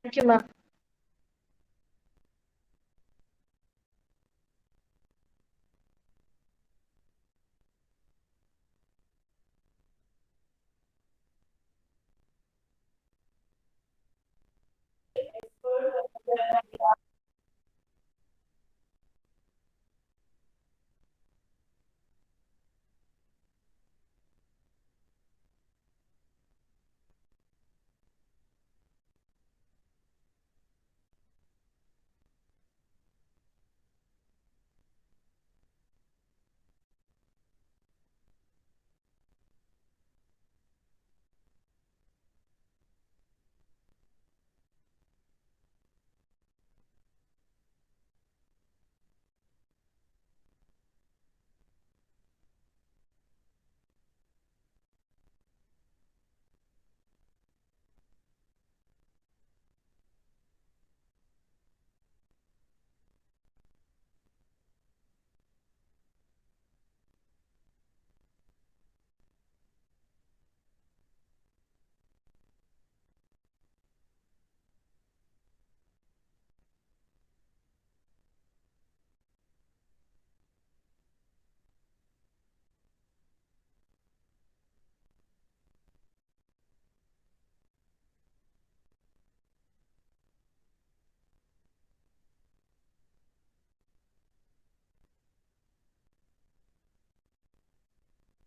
Thank you, ma'am.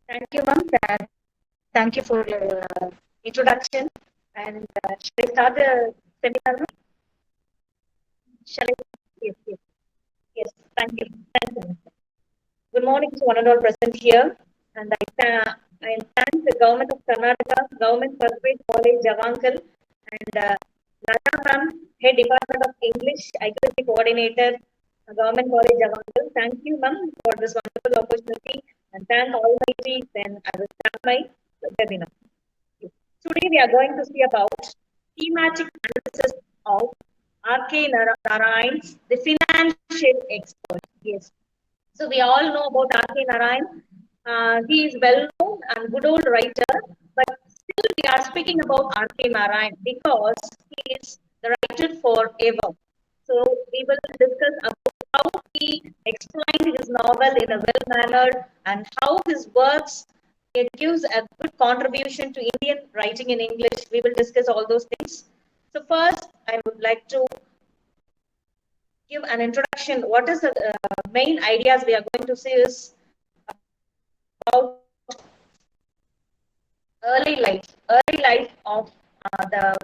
Thank you, ma'am. Thank you for your introduction. And shall I start the seminar, ma'am? Shall I? Yes, yes, yes. Thank you. Thank you, ma'am. Good morning to one and all present here. And I thank the government of Karnataka, Government Corporate College, Javankal, and Lata ma'am, Head Department of English, IQC Coordinator, Government College, Javankal. Thank you, ma'am, for this wonderful opportunity. And thank Almighty, then I will start my webinar. Today we are going to see about thematic analysis of R.K. Narayan's The Financial Expert. Yes. So we all know about R.K. Narayan. He is well known and good old writer, but still we are speaking about R.K. Narayan because he is the writer forever. So we will discuss about how he explained his novel in a well mannered and how his works it gives a good contribution to Indian writing in English. We will discuss all those things. So first, I would like to give an introduction. What is the main ideas we are going to see is about early life of the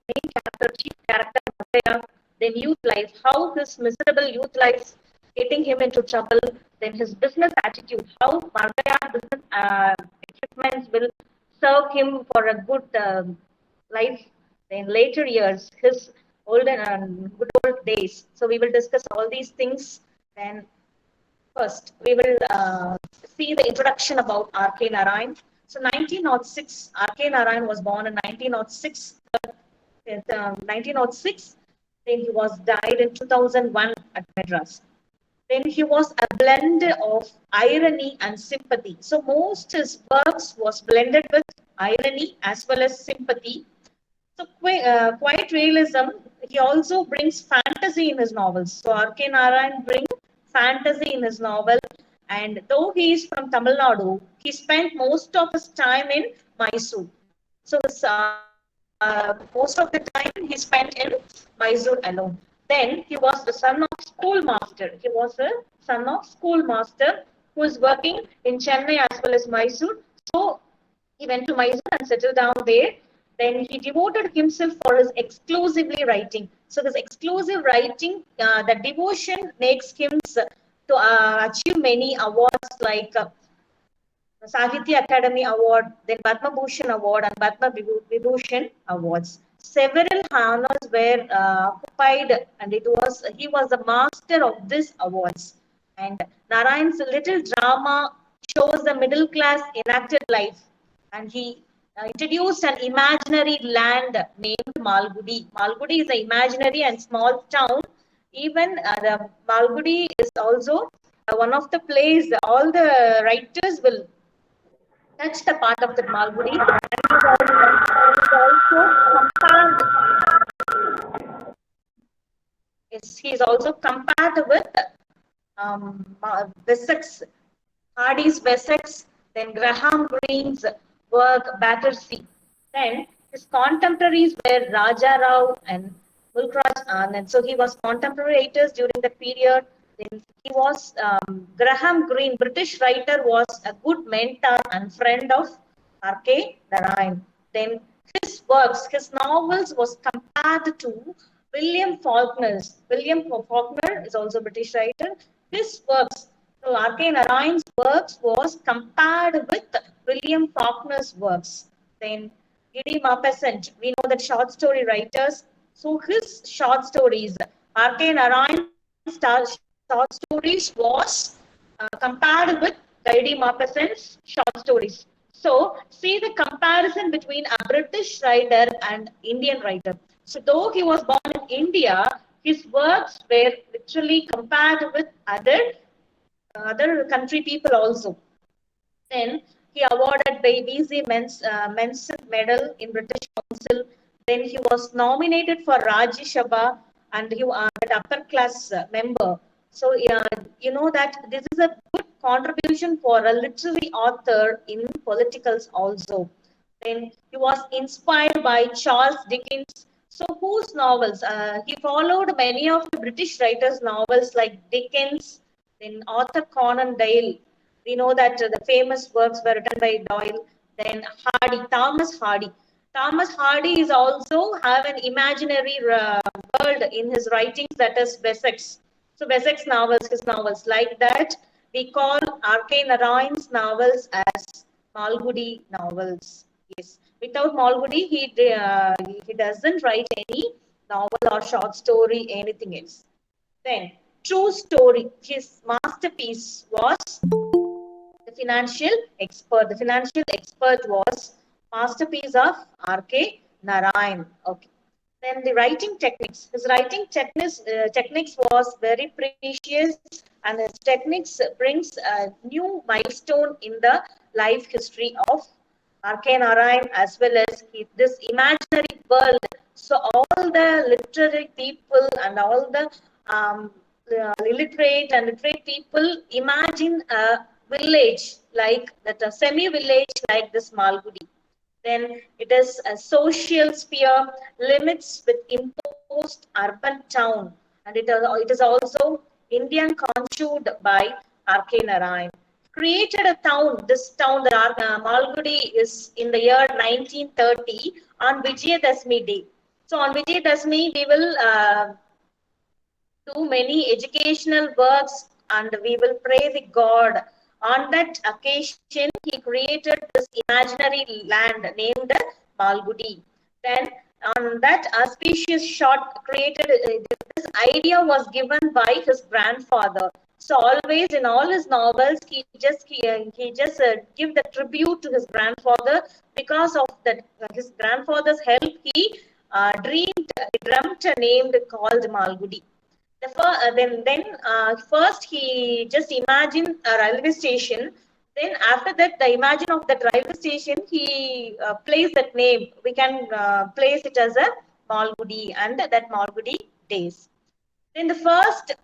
main character, chief character, Muttaya, then youth life, how his miserable youth life getting him into trouble, then his business attitude, how Margaya's business achievements will serve him for a good life in later years, his olden good old days. So we will discuss all these things. Then first, we will see the introduction about R.K. Narayan. So 1906, R.K. Narayan was born in 1906. 1906, then he was died in 2001 at Madras. Then he was a blend of irony and sympathy. So most his works was blended with irony as well as sympathy. So quiet realism, he also brings fantasy in his novels. So R.K. Narayan brings fantasy in his novel. And though he is from Tamil Nadu, he spent most of his time in Mysore. So most of the time he spent in Mysore alone. Then he was the son of schoolmaster. He was a son of schoolmaster who is working in Chennai as well as Mysore. So he went to Mysore and settled down there. Then he devoted himself for his exclusively writing. So this exclusive writing, the devotion makes him to achieve many awards like Sahitya Academy Award, then Padma Bhushan Award and Padma Vibhushan Awards. Several honors were occupied, and he was the master of these awards. And Narayan's little drama shows the middle class enacted life, and he introduced an imaginary land named Malgudi. Malgudi is an imaginary and small town. Even the Malgudi is also one of the plays all the writers will touch the part of the Malgudi, and it is also compared. Yes, he is also compared with Wessex, Hardy's Wessex, then Graham Greene's work Battersea. Then his contemporaries were Raja Rao and Mulkraj Anand. So he was contemporary writers during that period. Then he was Graham Greene, British writer, was a good mentor and friend of R.K. Narayan. Then his works, his novels was compared to William Faulkner's. William Faulkner is also a British writer. His works, so R.K. Narayan's works was compared with William Faulkner's works. Then Gidi Maupassant, we know that short story writers. So his short stories, R.K. Narayan's short stories was compared with Gidi Maupassant's short stories. So see the comparison between a British writer and Indian writer. So though he was born in India, his works were literally compared with other country people also. Then he awarded by V.C. Menson Medal in British Council. Then he was nominated for Rajya Sabha and he was an upper class member. So you know that this is a good contribution for a literary author in politicals also. Then he was inspired by Charles Dickens. So whose novels? He followed many of the British writers' novels like Dickens, then Arthur Conan Doyle. We know that the famous works were written by Doyle. Then Hardy, Thomas Hardy. Thomas Hardy is also have an imaginary world in his writings, that is Wessex. So Wessex novels, his novels like that, we call R.K. Narayan's novels as Malgudi novels. Yes, without Malgudi, he doesn't write any novel or short story, anything else. Then True Story, his masterpiece was The Financial Expert. The Financial Expert was masterpiece of R.K. Narayan. Okay. Then the writing techniques. His writing techniques was very precious, and his techniques brings a new milestone in the life history of R.K. Narayan as well as this imaginary world. So all the literary people and all the illiterate and literate people imagine a village like that, a semi-village like this Malgudi. Then it is a social sphere, limits with imposed urban town, and it is also Indian consumed by R.K. Narayan. Created a town, this town, the Malgudi, is in the year 1930 on Vijayadashmi day. So on Vijayadashmi, we will do many educational works and we will pray the God. On that occasion, he created this imaginary land named Malgudi. Then, on that auspicious shot created, this idea was given by his grandfather. So always in all his novels, he just give the tribute to his grandfather. Because of that, his grandfather's help, he dreamt a name called Malgudi. Then first he just imagined a railway station. Then after that, the imagine of that railway station, he placed that name. We can place it as a Malgudi and that Malgudi days. Then the first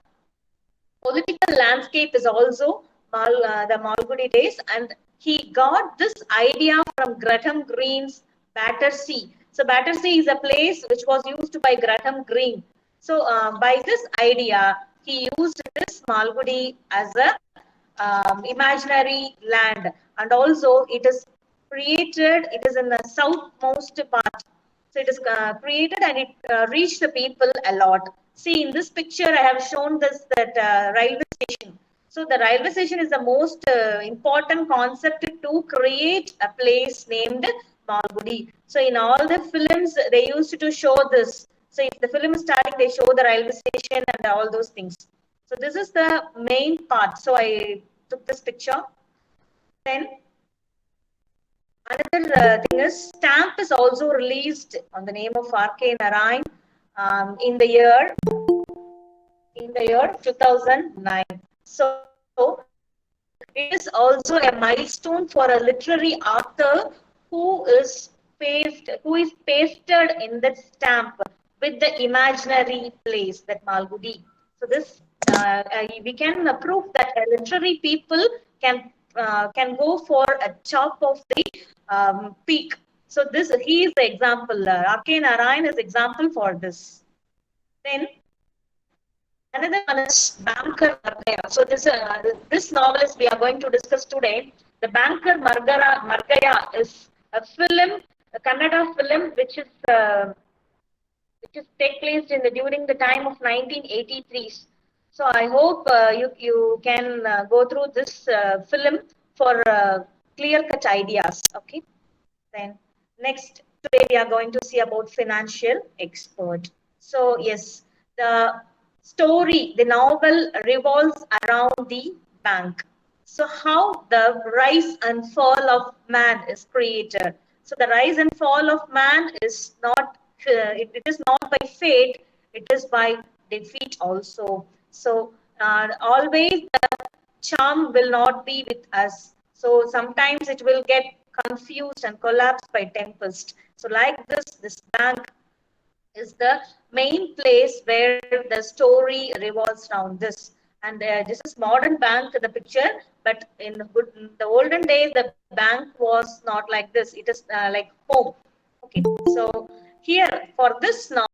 political landscape is also the Malgudi days, and he got this idea from Graham Greene's Battersea. So Battersea is a place which was used by Graham Greene. So by this idea, he used this Malgudi as a imaginary land, and also it is created. It is in the southmost part, so it is created and it reached the people a lot. See in this picture, I have shown this that railway station. So the railway station is the most important concept to create a place named Malgudi. So in all the films, they used to show this. So if the film is starting, they show the railway station and all those things. So this is the main part. So I took this picture. Then another thing is stamp is also released on the name of R.K. Narayan in the year 2009. So it is also a milestone for a literary author who is pasted in that stamp with the imaginary place, that Malgudi. So this we can prove that literary people can go for a top of the peak. So this he is the example. R.K. Narayan is example for this. Then another one is Banker Margaya. So this novelist we are going to discuss today. The Banker Margaya is a film, a Kannada film, which is take place during the time of 1983. So I hope you can go through this film for clear cut ideas. Okay. Then next, today we are going to see about financial expert. So yes, the story, the novel revolves around the bank. So how the rise and fall of man is created. So the rise and fall of man is not, it is not by fate, it is by defeat also. So always the charm will not be with us. So sometimes it will get confused and collapsed by tempest. So like this bank is the main place where the story revolves around this. And this is modern bank, the picture, but in the olden days, the bank was not like this. It is like home. Okay, so here for this novel,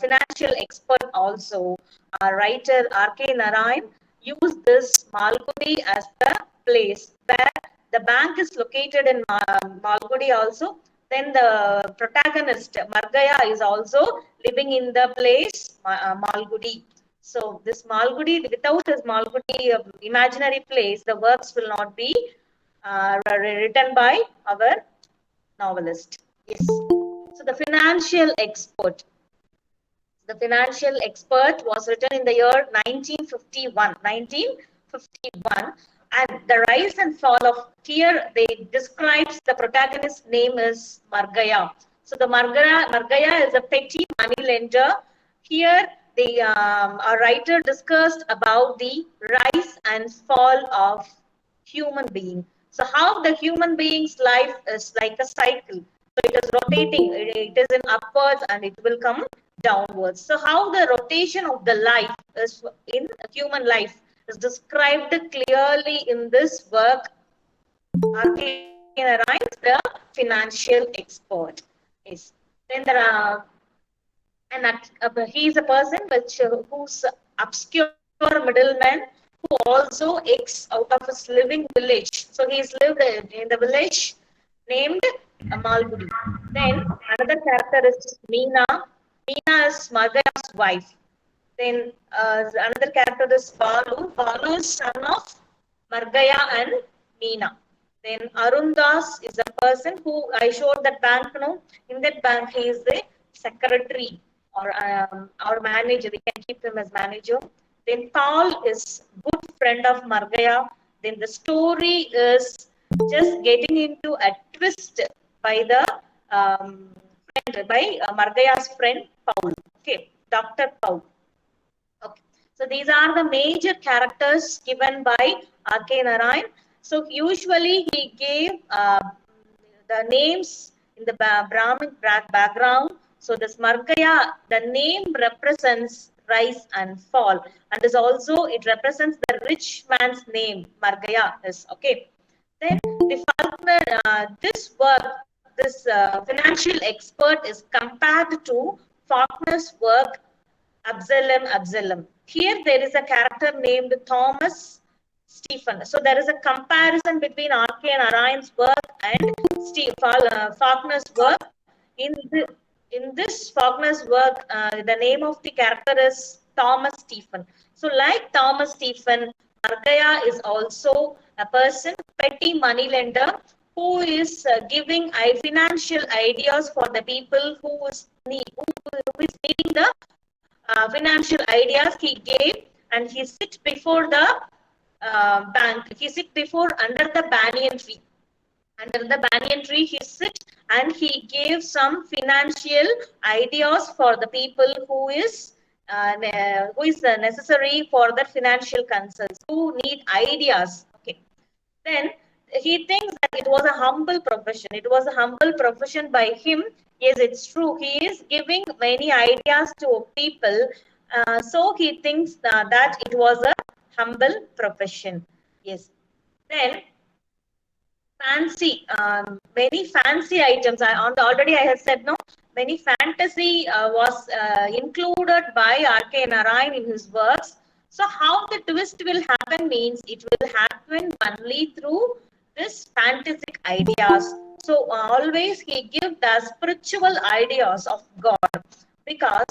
financial expert also, writer R.K. Narayan used this Malgudi as the place where the bank is located in Malgudi also. Then the protagonist Margaya is also living in the place Malgudi. So this Malgudi, without this Malgudi imaginary place, the works will not be written by our novelist. Yes. So the financial expert. The Financial Expert was written in the year 1951. 1951. And the rise and fall of here, they describes the protagonist's name is Margaya. So the Margaya is a petty money lender. Here, our writer discussed about the rise and fall of human being. So how the human being's life is like a cycle. So it is rotating, it is in upwards and it will come downwards. So how the rotation of the life is in human life is described clearly in this work. R.K. Narayan, the financial expert. Yes. Then there are, and he is a person who's obscure middleman who also acts out of his living village. So he's lived in the village named Malgudi. Then another character is Meena. Meena is Margaya's wife. Then another character is Balu. Balu is son of Margaya and Meena. Then Arundas is a person who I showed that bank. No, in that bank he is the secretary or manager. We can keep him as manager. Then Paul is good friend of Margaya. Then the story is just getting into a twist by the friend, by Margaya's friend Paul. Okay, Dr. Paul. Okay. So these are the major characters given by R.K. Narayan. So usually he gave the names in the Brahmin background. So this Margaya, the name represents rise and fall, and is also it represents the rich man's name. Margaya is okay. Then the Faulkner, this work, this financial expert is compared to Faulkner's work Absalom. Here there is a character named Thomas Stephen. So there is a comparison between R.K. Narayan's work and Faulkner's work. In this Faulkner's work, the name of the character is Thomas Stephen. So like Thomas Stephen, Margaya is also a person, petty moneylender, who is giving financial ideas for the people who is needing the financial ideas he gave, and he sit before the bank. He sit before under the banyan tree. Under the banyan tree, he sit and he gave some financial ideas for the people who is necessary for their financial concerns, who need ideas. Okay. Then he thinks that it was a humble profession. It was a humble profession by him. Yes, it's true. He is giving many ideas to people. So he thinks that it was a humble profession. Yes. Then fancy, many fancy items. Already I have said no. Many fantasy was included by R.K. Narayan in his works. So how the twist will happen means it will happen only through this fantastic ideas. So always he gives the spiritual ideas of God, because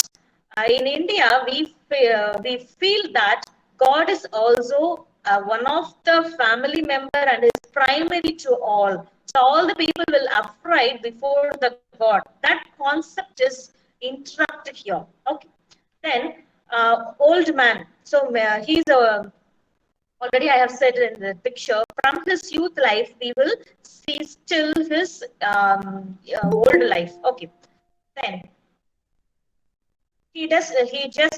in India we feel that God is also one of the family member and is primary to all. So all the people will upright before the God. That concept is interrupted here. Okay. Then old man. So he's a, already I have said in the picture, from his youth life, we will see still his old life. Okay. Then he just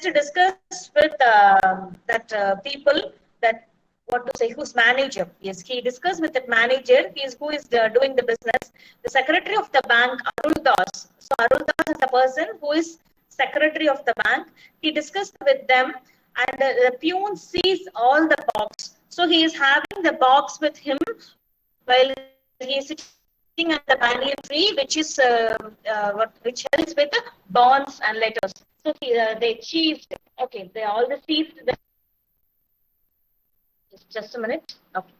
discussed with that people, that what to say, who's manager. Yes, he discussed with that manager. He is who is doing the business, the secretary of the bank, Arul Das. So Arul Das is the person who is secretary of the bank. He discussed with them, and the peon sees all the box. So he is having the box with him while he is sitting under the banyan tree, which is which helps with the bonds and letters. So they cheesed. Okay, they all received the. Just a minute. Okay.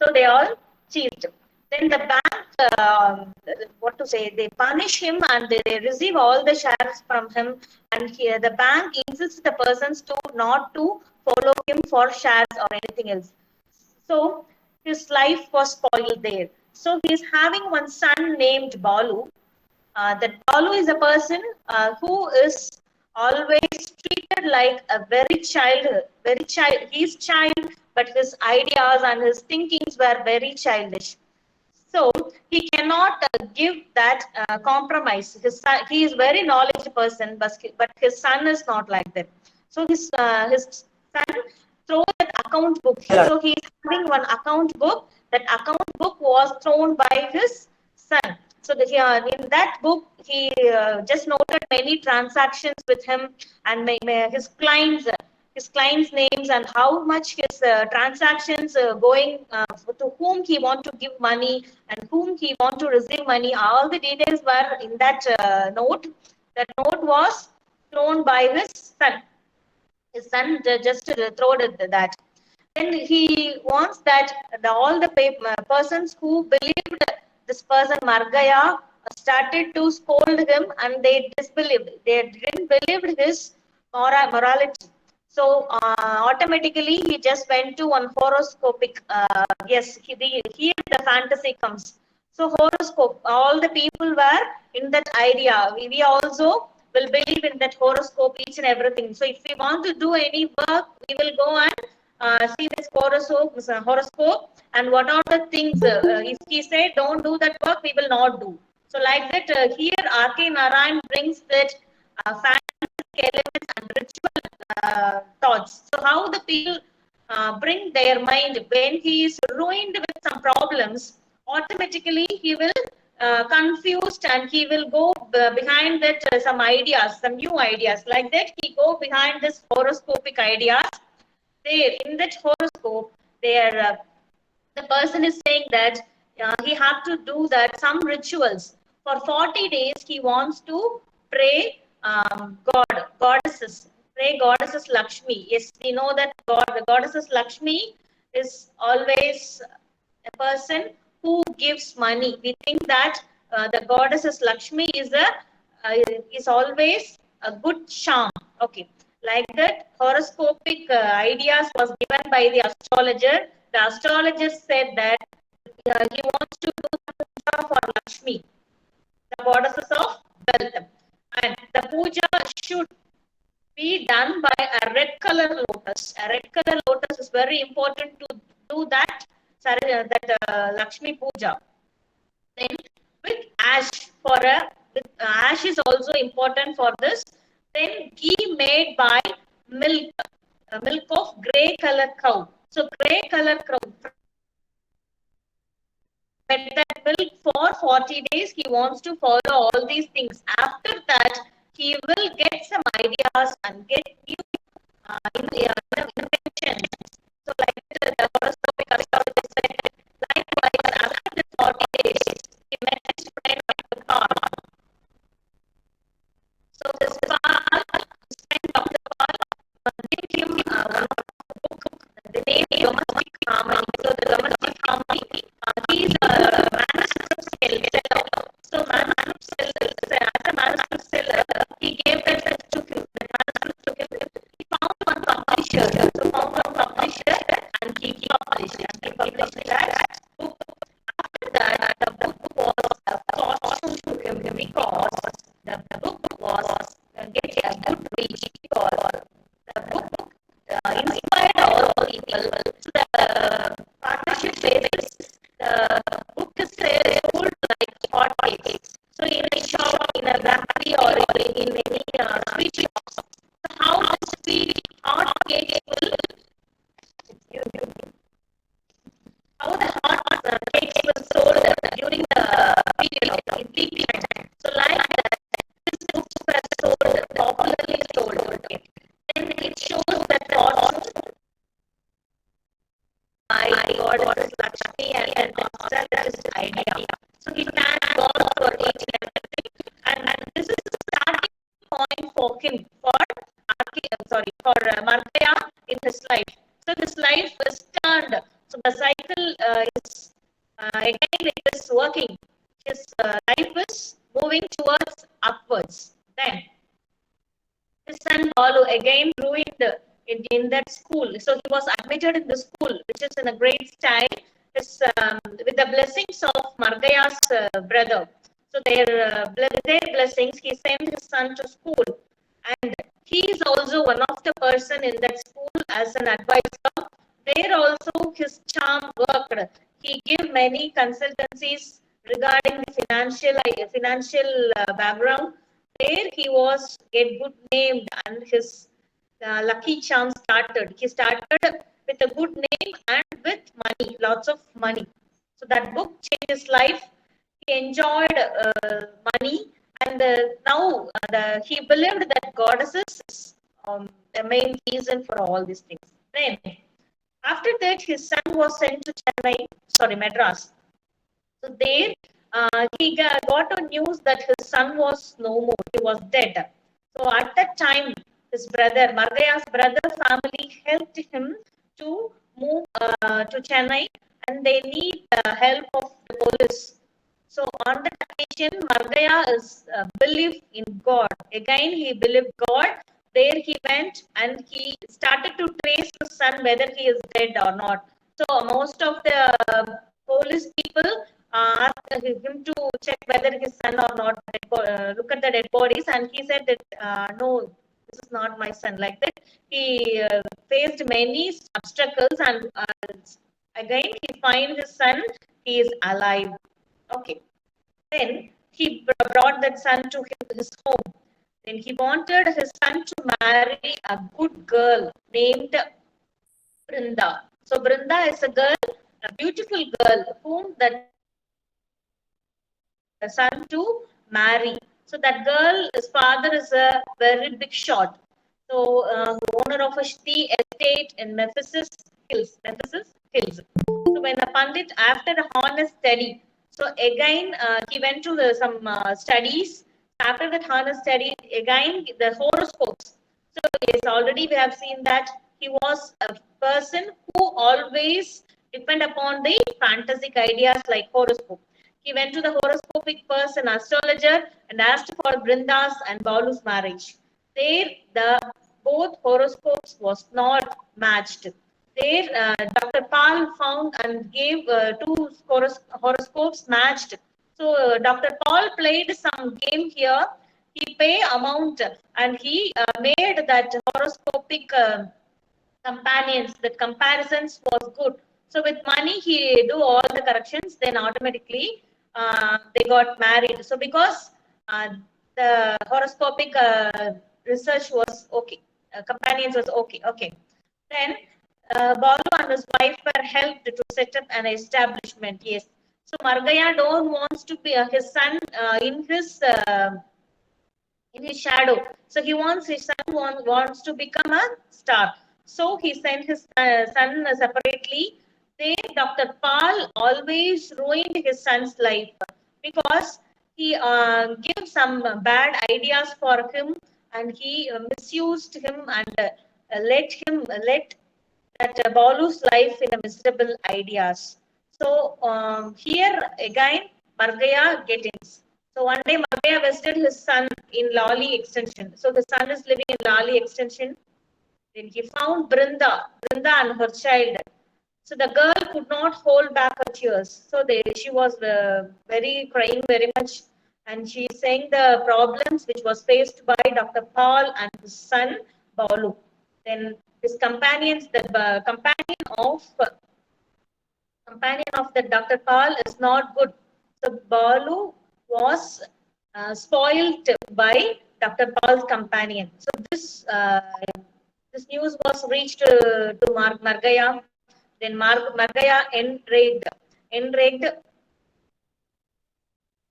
So they all cheesed. Then the bank, what to say, they punish him and they receive all the shares from him. And here the bank insists the persons to not to follow him for shares or anything else. So his life was spoiled there. So he is having one son named Balu. That Balu is a person who is always treated like a very child. He's child, but his ideas and his thinkings were very childish. So he cannot give that compromise. His son, he is very knowledgeable person, but his son is not like that. So his son throw that account book. So he is having one account book. That account book was thrown by his son. So in that book, he just noted many transactions with him and his clients' names and how much his transactions going, to whom he want to give money and whom he want to receive money. All the details were in that note. That note was thrown by his son. His son just thrown that. Then he wants that all the persons who believed this person Margaya started to scold him, and they disbelieved. They didn't believe his morality. So automatically he just went to one horoscopic. Yes, here the fantasy comes. So horoscope, all the people were in that idea. We also will believe in that horoscope, each and everything. So if we want to do any work, we will go and see this horoscope, and what are the things. If he said don't do that work, we will not do. So like that, here R.K. Narayan brings that fantasy elements and ritual thoughts. So how the people bring their mind when he is ruined with some problems, automatically he will confused, and he will go behind that some ideas, some new ideas. Like that, he go behind this horoscopic ideas. There in that horoscope, there the person is saying that he have to do that some rituals for 40 days. He wants to pray goddesses, pray goddesses Lakshmi. Yes, we know that the goddesses Lakshmi is always a person who gives money. We think that the goddesses Lakshmi uh, is always a good charm. Okay, like that horoscopic ideas was given by the astrologer. The astrologer said that he wants to do the puja for Lakshmi, the goddesses of wealth, and the puja should be done by a red color lotus. A red color lotus is very important to do that. Lakshmi puja. Then with ash for a with ash is also important for this. Then ghee made by milk, milk of grey color cow. So grey color cow, get that milk for 40 days. He wants to follow all these things. After that, he will get some ideas and get new inventions. So, like the horoscopic astrologer said, likewise, after the 40 days, he met his friend Dr. Paul. So, this friend Dr. Paul gave him one book, the name Domestic Harmony. So, the Domestic Harmony, he's a manuscript seller. So, manuscript seller, as a manuscript seller, he gave that to him. The manuscript to him. He found one publisher. So, found one publisher and he published that book. After that, the book was a fortune to him because the book was getting a good reach because the book inspired all people. So the partnership basis, the book is sold like hotcakes. So in a shop, in a bakery, or in any sweet shop, so how the sweet hotcakes will, how the hot cakes were sold during the period of peak time. So like that, these books were sold, popularly sold. Okay. Then it shows that the fortune by Goddess Lakshmi and master this idea. So he thanked God for eating everything, and this is the starting point for him, for Markaya in his life. So his life is turned. So the cycle is again it is working. His life is moving towards upwards. Then his son Balu again ruined in that school. So he was admitted in the school, which is in a great style. With the blessings of Margaya's brother. So with their blessings, he sent his son to school. And he is also one of the person in that school as an advisor. There also his charm worked. He gave many consultancies regarding the financial background. There he was get good named and his lucky charm started. He started with a good name and with money, lots of money. So that book changed his life. He enjoyed money, and now he believed that goddesses is the main reason for all these things. Then, after that, his son was sent to Madras. So there, he got a news that his son was no more. He was dead. So at that time, his brother, Margaya's brother family helped him to move to Chennai, and they need the help of the police. So on that occasion, Margaya is believed in God. Again, he believed God. There he went and he started to trace his son whether he is dead or not. So most of the police people asked him to check whether his son or not, look at the dead bodies, and he said that no, this is not my son. Like that, he faced many obstacles, and again he find his son. He is alive. Okay. Then he brought that son to his home. Then he wanted his son to marry a good girl named Brinda. So Brinda is a girl, a beautiful girl, whom that son to marry. So that girl, his father is a very big shot. So owner of a tea estate in Memphis Hills. So when the Pandit, after a honest study, so again he went to some studies. After that honest study, again the horoscopes. So yes, already we have seen that he was a person who always depend upon the fantastic ideas like horoscope. He went to the horoscopic person, astrologer, and asked for Brinda's and Balu's marriage. There, the both horoscopes was not matched. There, Dr. Paul found and gave two horoscopes matched. So, Dr. Paul played some game here. He pay amount and he made that horoscopic companions, that comparisons was good. So with money, he do all the corrections, then automatically they got married. So because the horoscopic research was okay, companions was okay. Okay. Then Balu and his wife were helped to set up an establishment. Yes. So Margaya don't wants to be his son in his shadow. So he wants his son wants to become a star. So he sent his son separately. Then Dr. Paul always ruined his son's life because he gave some bad ideas for him, and he misused him and let that Balu's life in a miserable ideas. So here again, Margaya getting. So one day Margaya visited his son in Lali Extension. So the son is living in Lali Extension. Then he found Brinda and her child. So the girl could not hold back her tears. So she was very crying very much, and she saying the problems which was faced by Dr. Paul and his son Balu. Then his companions, the companion of the Dr. Paul is not good. So Balu was spoiled by Dr. Paul's companion. So this news was reached to Margaya. Then Margaya enraged.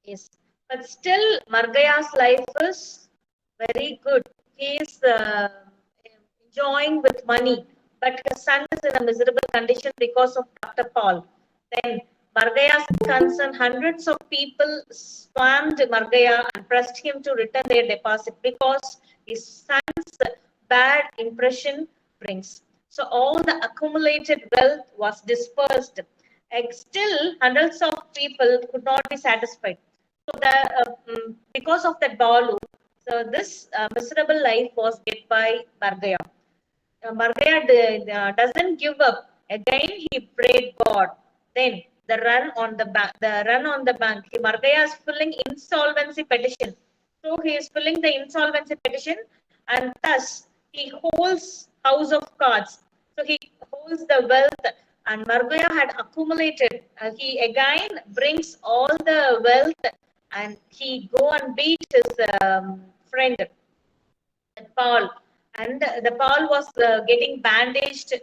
Yes, but still Margaya's life is very good. He is enjoying with money, but his son is in a miserable condition because of Dr. Paul. Then Margaya's concern, hundreds of people swarmed Margaya and pressed him to return their deposit because his son's bad impression brings. So all the accumulated wealth was dispersed. Still, hundreds of people could not be satisfied. So because of that Balu, so this miserable life was get by Margaya. Margaya doesn't give up. Again, he prayed God. Then the run on the bank. Margaya is filling insolvency petition. So he is filling the insolvency petition, and thus he holds house of cards. So he holds the wealth, and Margaya had accumulated. He again brings all the wealth, and he go and beat his friend Paul, and the Paul was getting bandaged.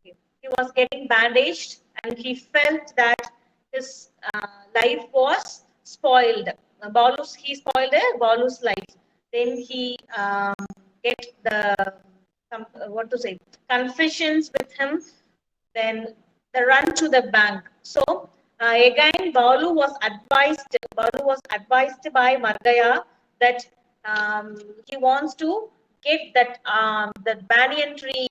He was getting bandaged, and he felt that his life was spoiled. He spoiled Balu's life. Then he get the what to say confessions with him. Then the run to the bank. So again, Balu was advised by Margaya that he wants to get that banyan tree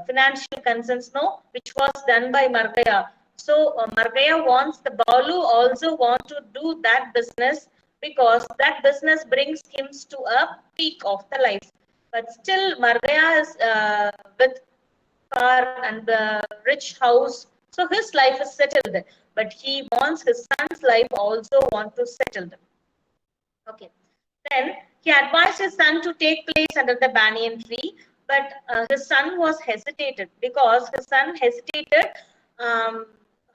financial concerns, no, which was done by Margaya. So Margaya wants the Balu also want to do that business because that business brings him to a peak of the life. But still, Margaya is with car and the rich house. So his life is settled, but he wants his son's life also want to settle. Okay. Then he advised his son to take place under the banyan tree, but his son was hesitated because his son hesitated um,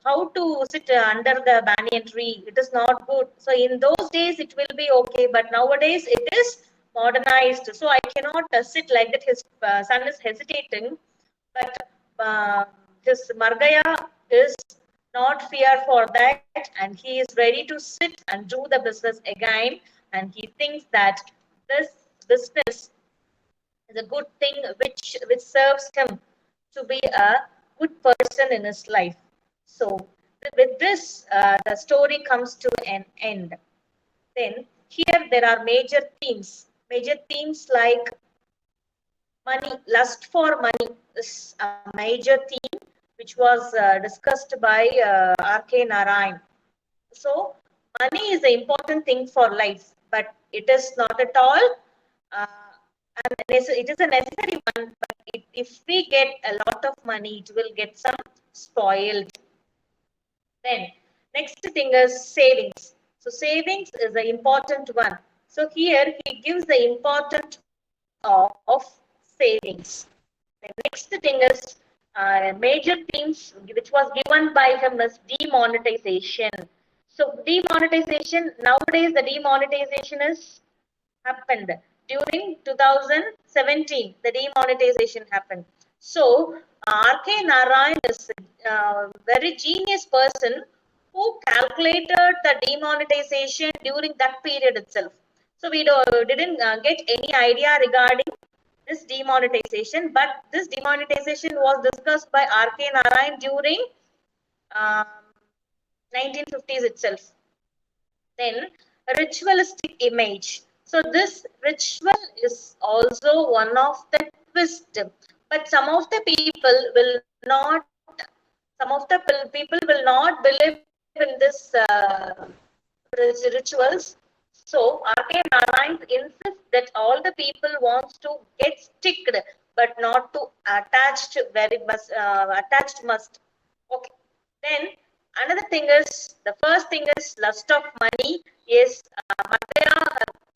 how to sit under the banyan tree. It is not good. So in those days it will be okay, but nowadays it is modernized. So I cannot sit like that. His son is hesitating, but his Margaya is not fear for that, and he is ready to sit and do the business again, and he thinks that this business is a good thing which serves him to be a good person in his life. So with this, the story comes to an end. Then here there are major themes like money, lust for money is a major theme which was discussed by R.K. Narayan. So, money is an important thing for life, but it is not at all, and it is a necessary one. But if we get a lot of money, it will get some spoiled. Then, next thing is savings. So, savings is an important one. So, here he gives the importance of savings. The next thing is major themes which was given by him is demonetization. So demonetization, nowadays the demonetization is happened during 2017. The demonetization happened. So R.K. Narayan is a very genius person who calculated the demonetization during that period itself. So we didn't get any idea regarding this demonetization, but this demonetization was discussed by R.K. Narayan during 1950s itself. Then ritualistic image. So this ritual is also one of the twist, but some of the people will not. Some of the people will not believe in this rituals. So R.K. Narayan insists that all the people wants to get sticked, but not to attached very much. Attached must. Okay. Then another thing is, the first thing is lust of money. Yes, Madhya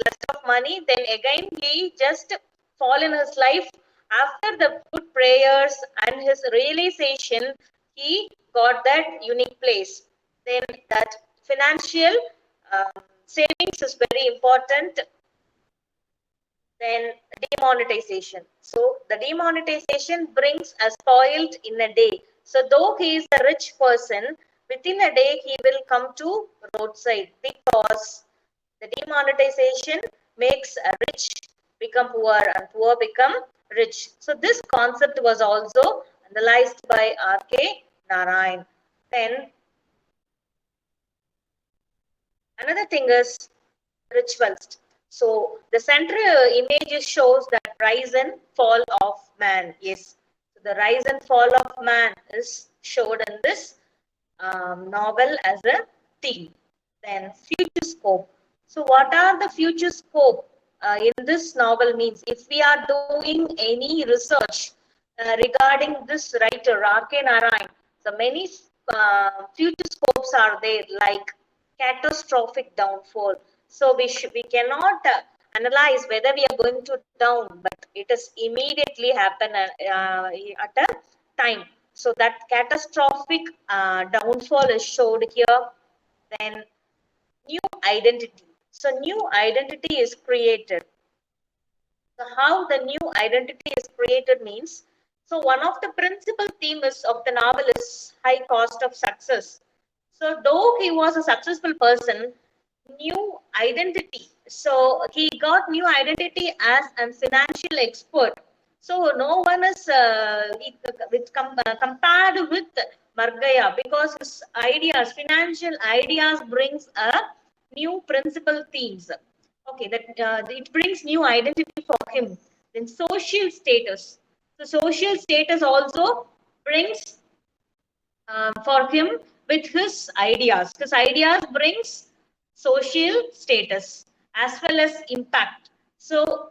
lust of money. Then again he just fall in his life after the good prayers and his realization. He got that unique place. Then that financial savings is very important. Then demonetization. So the demonetization brings a spoiled in a day. So though he is a rich person, within a day he will come to roadside, because the demonetization makes a rich become poor and poor become rich. So this concept was also analyzed by R.K. Narayan. Then another thing is rituals. So the central image shows that rise and fall of man. Yes, so the rise and fall of man is showed in this novel as a theme. Then future scope. So what are the future scope in this novel means? If we are doing any research regarding this writer R.K. Narayan, so many future scopes are there, like catastrophic downfall. So we cannot analyze whether we are going to down, but it is immediately happen at a time. So that catastrophic downfall is showed here. Then new identity. So new identity is created. So how the new identity is created means, so one of the principal themes of the novel is high cost of success. So though he was a successful person, new identity. So he got new identity as a financial expert. So no one is compared with Margaya, because his ideas, financial ideas, brings a new principal themes. Okay, that it brings new identity for him. Then social status. So social status also brings for him with his ideas. His ideas brings social status as well as impact. So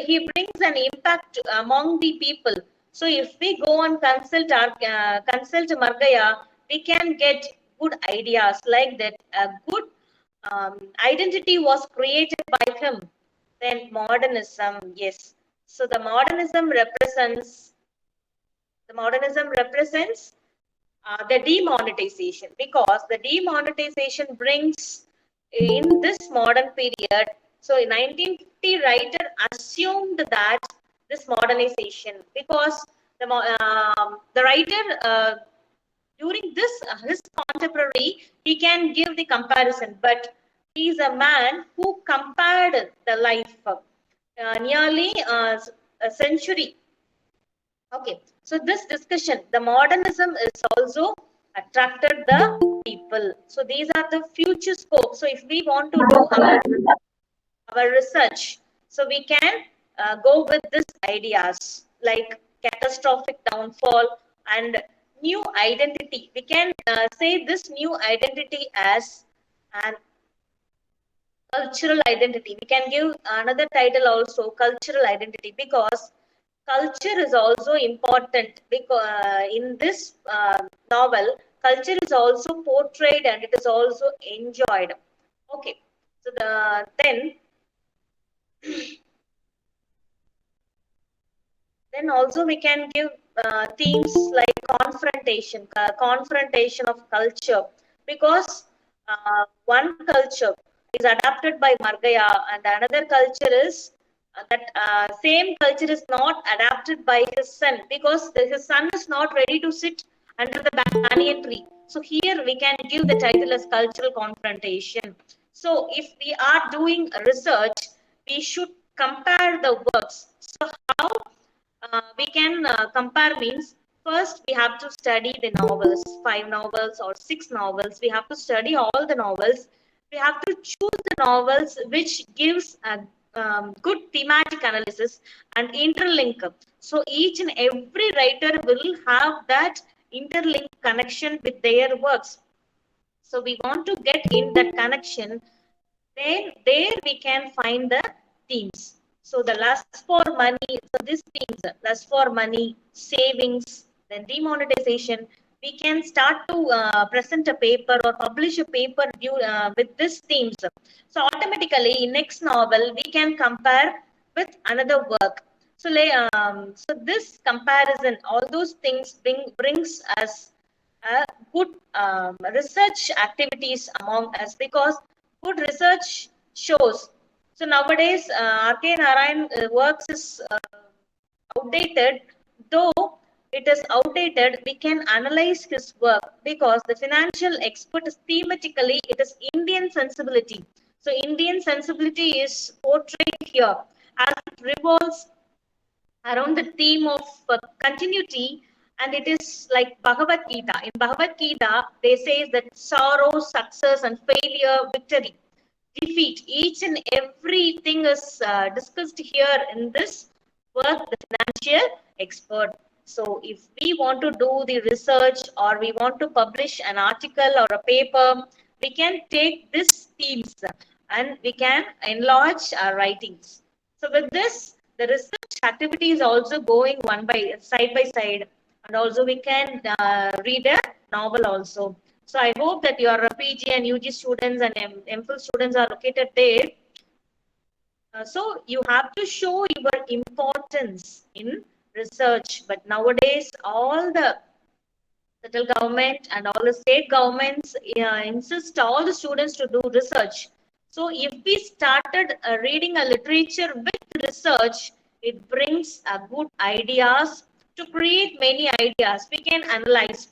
he brings an impact among the people. So if we go and consult Margaya, we can get good ideas like that. A good identity was created by him. Then modernism, yes. So the modernism represents the demonetization, because the demonetization brings in this modern period. So in 1950, writer assumed that this modernization, because the writer during this his contemporary, he can give the comparison, but he is a man who compared the life nearly a century. Okay, so this discussion, the modernism is also attracted the people. So these are the future scope. So if we want to do our research, so we can go with these ideas like catastrophic downfall and new identity. We can say this new identity as an cultural identity. We can give another title also, cultural identity, because culture is also important, because in this novel culture is also portrayed and it is also enjoyed. Okay, so then also we can give themes like confrontation of culture, because one culture is adapted by Margaya and another culture is that same culture is not adapted by his son, because his son is not ready to sit under the banyan tree. So here we can give the title as cultural confrontation. So if we are doing research, we should compare the works. So how we can compare means, first we have to study the novels, 5 novels or 6 novels. We have to study all the novels. We have to choose the novels which gives a good thematic analysis and interlink. So each and every writer will have that interlinked connection with their works. So we want to get in that connection, then there we can find the themes. So the lust for money, so these themes, lust for money, savings, then demonetization, we can start to present a paper or publish a paper with these themes. So automatically in next novel we can compare with another work. So, so this comparison, all those things brings us good research activities among us, because good research shows. So nowadays, R.K. Narayan works is outdated. Though it is outdated, we can analyze his work because the financial expert is thematically, it is Indian sensibility. So Indian sensibility is portrayed here as it revolves around the theme of continuity, and it is like Bhagavad Gita. In Bhagavad Gita, they say that sorrow, success, and failure, victory, defeat, each and everything is discussed here in this work, the financial expert. So if we want to do the research or we want to publish an article or a paper, we can take these themes and we can enlarge our writings. So with this, the research activity is also going one by side by side, and also we can read a novel also. So I hope that your PG and UG students and MPhil students are located there. So you have to show your importance in research. But nowadays, all the central government and all the state governments insist all the students to do research. So if we started reading a literature with research, it brings good ideas to create many ideas. We can analyze.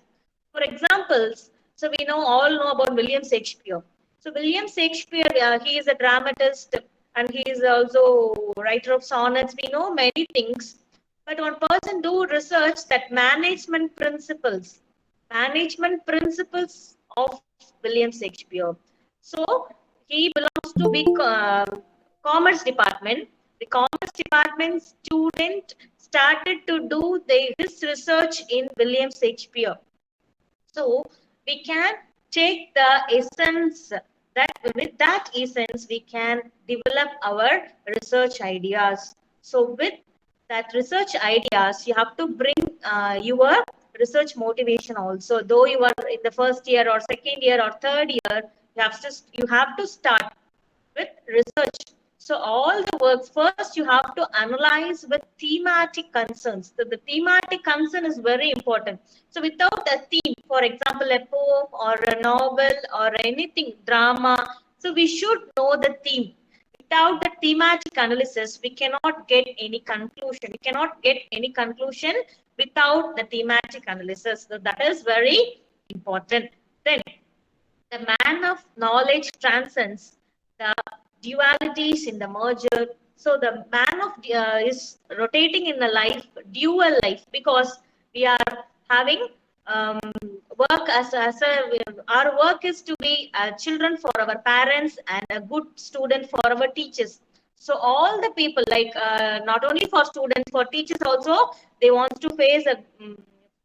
For examples, so we all know about William Shakespeare. So William Shakespeare, he is a dramatist and he is also writer of sonnets. We know many things, but one person do research that management principles of William Shakespeare. So he belongs to big commerce department. The commerce department student started to do his research in William Shakespeare. So we can take the essence, that with that essence we can develop our research ideas. So with that research ideas, you have to bring your research motivation also. Though you are in the first year or second year or third year, you have to start with research. So all the works, first you have to analyze with thematic concerns. So the thematic concern is very important. So without a theme, for example, a poem or a novel or anything, drama, so we should know the theme. Without the thematic analysis, we cannot get any conclusion. We cannot get any conclusion without the thematic analysis. So that is very important. Then the man of knowledge transcends the dualities in the merger. So the man of is rotating in the life, dual life, because we are having um, work as a our work is to be children for our parents and a good student for our teachers. So all the people, like not only for students, for teachers also, they want to face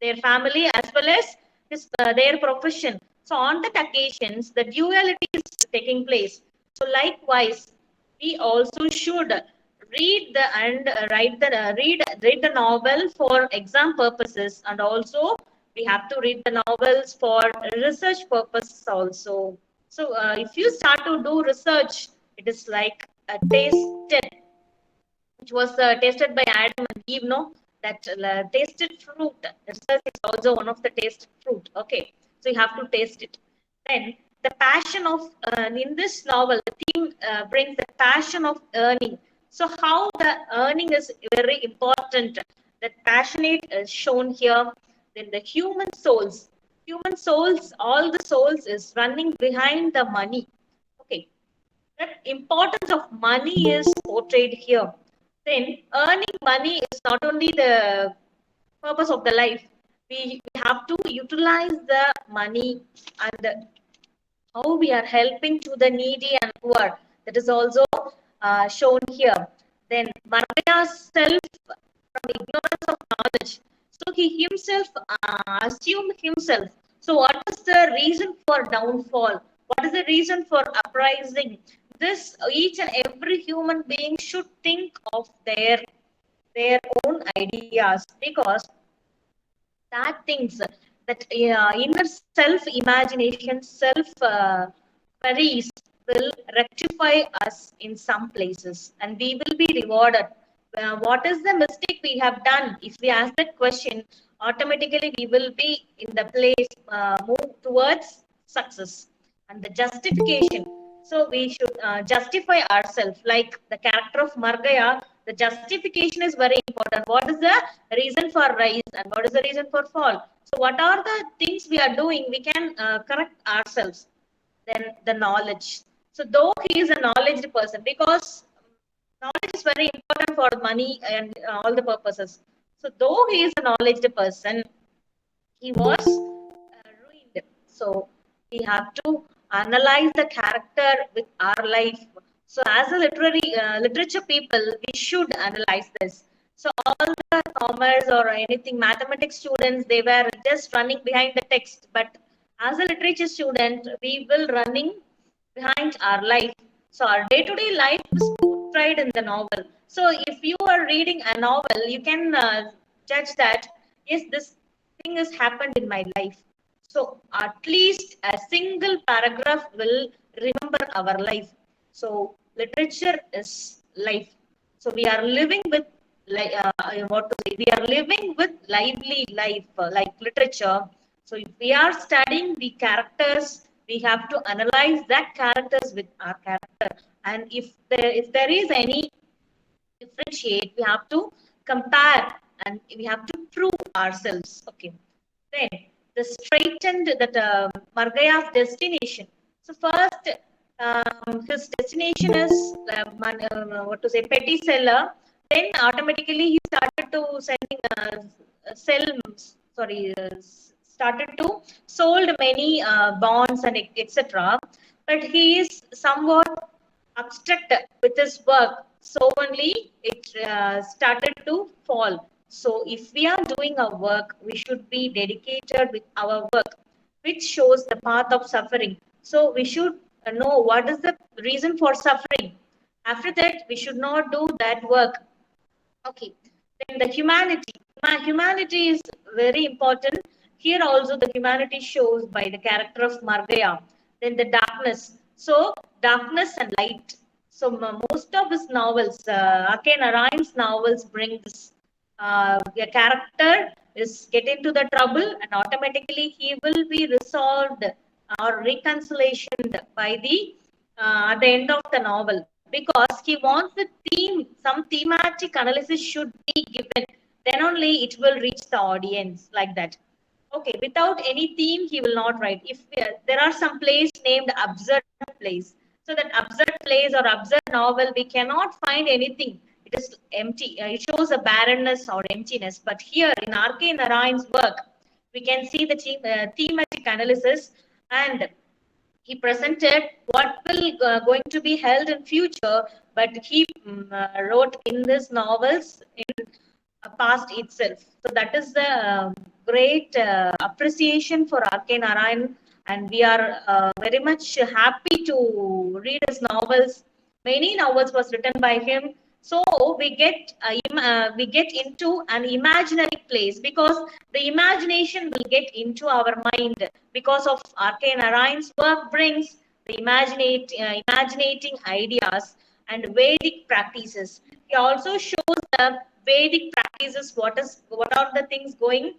their family as well as their profession. So on that occasions, the duality is taking place. So likewise, we also should read the and write the read the novel for exam purposes, and also we have to read the novels for research purposes also. So if you start to do research, it is like a taste which was tasted by Adam and Eve, no? That tasted fruit. Research is also one of the tasted fruit. Okay, so you have to taste it. Then the passion of in this novel, the theme brings the passion of earning. So how the earning is very important. That passionate is shown here. Then the human souls. human souls, all the souls is running behind the money. Okay, that importance of money is portrayed here. Then earning money is not only the purpose of the life. We have to utilize the money and how we are helping to the needy and poor. That is also shown here. Then Marya's self from ignorance of knowledge. So he himself assumed himself. So what is the reason for downfall? What is the reason for uprising? This each and every human being should think of their own ideas, because that things that inner self imagination, self queries will rectify us in some places and we will be rewarded. What is the mistake we have done? If we ask that question, automatically we will be in the place, move towards success. And the justification, so we should justify ourselves, like the character of Margaya. The justification is very important. What is the reason for rise and what is the reason for fall? So what are the things we are doing, we can correct ourselves. Then the knowledge, so though he is a knowledge person, because knowledge is very important for money and all the purposes. So though he is a knowledge person, he was ruined. So we have to analyze the character with our life. So as a literature people, we should analyze this. So all the commerce or anything mathematics students, they were just running behind the text. But as a literature student, we will running behind our life. So our day-to-day life is portrayed in the novel. So if you are reading a novel, you can judge that yes, this thing has happened in my life. So at least a single paragraph will remember our life. So literature is life. So we are living with like what to say? We are living with lively life, like literature. So if we are studying the characters, we have to analyze that characters with our character. And if there is any differentiate, we have to compare and we have to prove ourselves. Okay. Then the straightened that Margaya's destination. So first, his destination is what to say, petty seller. Then automatically he started to sending sell. Sorry, started to sold many bonds and etc. But he is somewhat abstract with his work. So only it started to fall. So if we are doing our work, we should be dedicated with our work, which shows the path of suffering. So we should know what is the reason for suffering. After that, we should not do that work. Okay. Then the humanity. Humanity is very important. Here also the humanity shows by the character of Margaya. Then the darkness. So darkness and light. So most of his novels, Ake Narayan's novels bring this. A character is get into the trouble and automatically he will be resolved or reconciliation by the at the end of the novel, because he wants the theme, some thematic analysis should be given, then only it will reach the audience, like that. Okay, without any theme he will not write. If there are some plays named absurd plays, so that absurd plays or absurd novel, we cannot find anything, it is empty. It shows a barrenness or emptiness. But here in RK Narayan's work, we can see the thematic analysis, and he presented what will going to be held in future, but he wrote in his novels in past itself. So that is the great appreciation for R.K. Narayan, and we are very much happy to read his novels. Many novels was written by him. So we get into an imaginary place, because the imagination will get into our mind because of R.K. Narayan's work brings the imaginating ideas and Vedic practices. He also shows the Vedic practices, what are the things going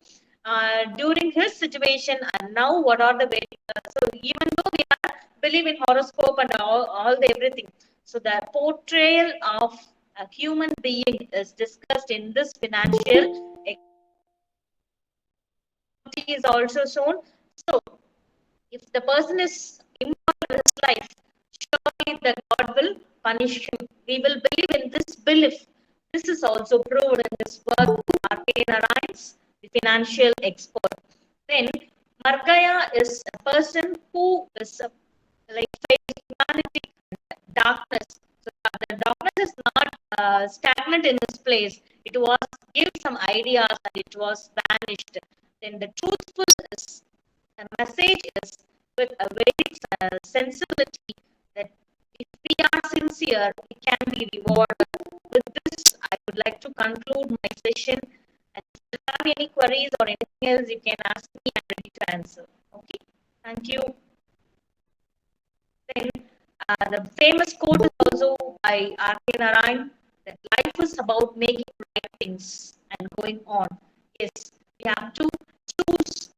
during his situation, and now what are the Vedic. So even though we are believe in horoscope and all the everything, so the portrayal of a human being is discussed in this financial is also shown. So, if the person is immoral in his life, surely the God will punish him. We will believe in this belief. This is also proved in this work, R.K. Narayan's the financial expert. Then, Margaya is a person who is like faced humanity and darkness. So the darkness is not stagnant in this place. It was give some ideas and it was vanished. Then the truthful is the message is with a very sensibility that if we are sincere, we can be rewarded. With this, I would like to conclude my session. And if you have any queries or anything else, you can ask me. I'm ready to answer. Okay. Thank you. Then the famous quote is also by R.K. Narayan that life is about making right things and going on. Yes, we have to choose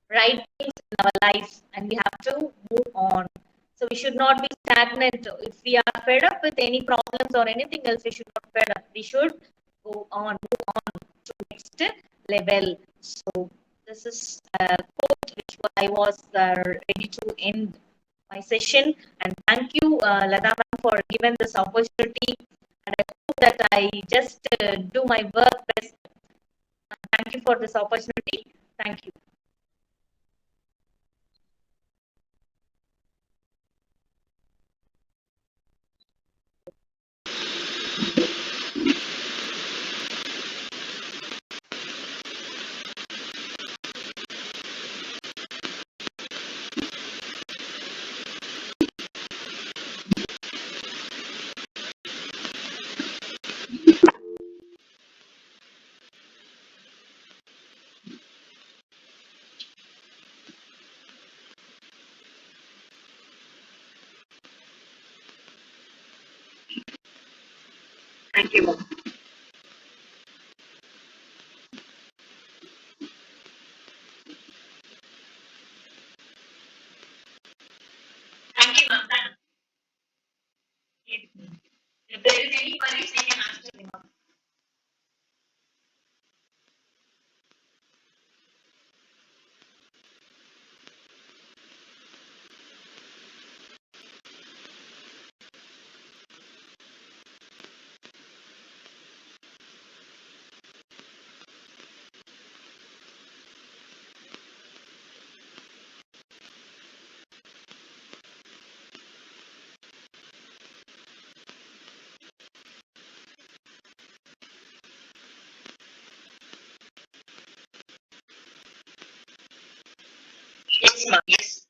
right things in our life and we have to move on. So we should not be stagnant. If we are fed up with any problems or anything else, we should not fed up. We should go on, move on to next level. So this is a quote which I was ready to end my session. And thank you, Lata ma'am, for giving this opportunity. And I hope that I just do my work best. Thank you for this opportunity. Thank you. Thank you. Thank you, ma'am. Yes. If there is any queries, you can ask me, ma'am. Yes, ma'am. Yes.